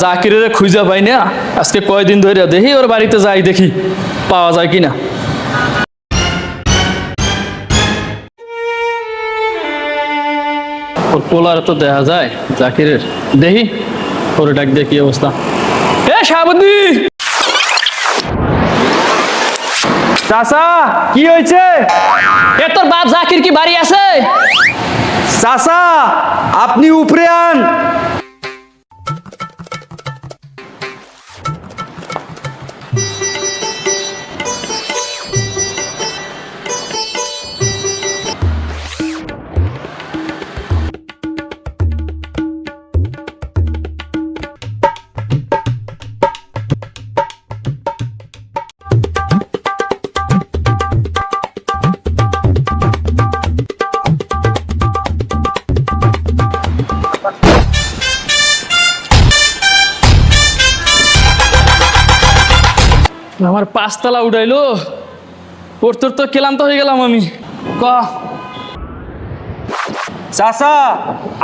জাকিরে খুঁজা পাই না আজকে কয়দিন ধরে দেখি ওর বাড়িতে যাই দেখি পাওয়া যায় কিনা। ওর পোলার তো দেখা যায় জাকিরের, দেখি ওর ডাক দিয়ে কি অবস্থা। এ শাহাবুদ্দি, চাচা কি হয়েছে? এ তোর বাপ জাকির কি বাড়ি আছে? চাচা আপনি উপরে আন। আমার পাঁচতলা উঠাইলো, ওর তোর তো ক্লান্ত হয়ে গেলাম আমি। ক চাচা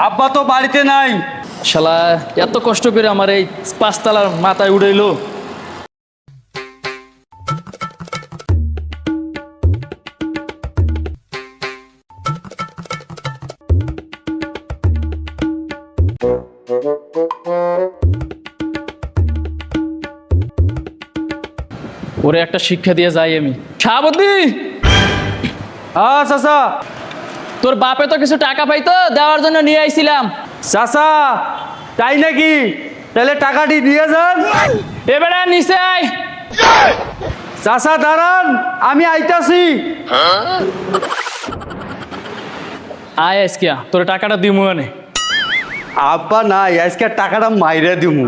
আব্বা তো বাড়িতে নাই। শালা এত কষ্ট করে আমার এই পাঁচতলার মাথায় উঠাইলো। ওরে একটা শিক্ষা দিয়ে যাই আমি। শাহাবুদ্দি, হ্যাঁ চাচা। তোর বাপে তো কিছু টাকা পাইতো, দেওয়ার জন্য নিয়ে আইছিলাম। চাচা তাই নাকি? তাহলে টাকাটি দিয়ে যান। এবারে নিচে আয়। চাচা দাঁড়ান, আমি আইতাছি। আয় আজকে তোর টাকাটা দিমু মানে। আব্বা নাই, আজকে টাকাটা মাইরে দিমু।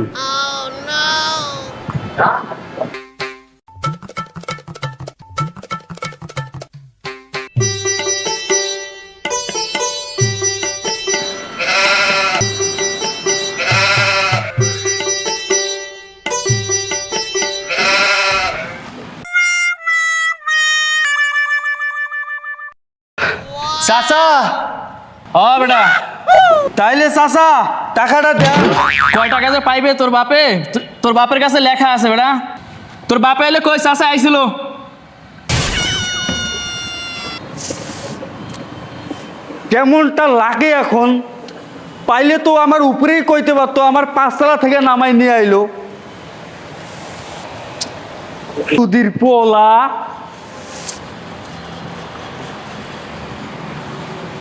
চাচা হ বেটা, তাইলে চাচা টাকাটা দেন। কয় টাকা যে পাইবে তোর বাপে? তোর বাপের কাছে লেখা আছে বেটা। তোর বাপে এলে কই চাচা আইছিল। কেমনটা লাগে এখন? পাইলে তো আমার উপরেই কইতে পারতো, আমার পাঁচতলা থেকে নামাই নিয়ে আইলো। সুধীর পোলা।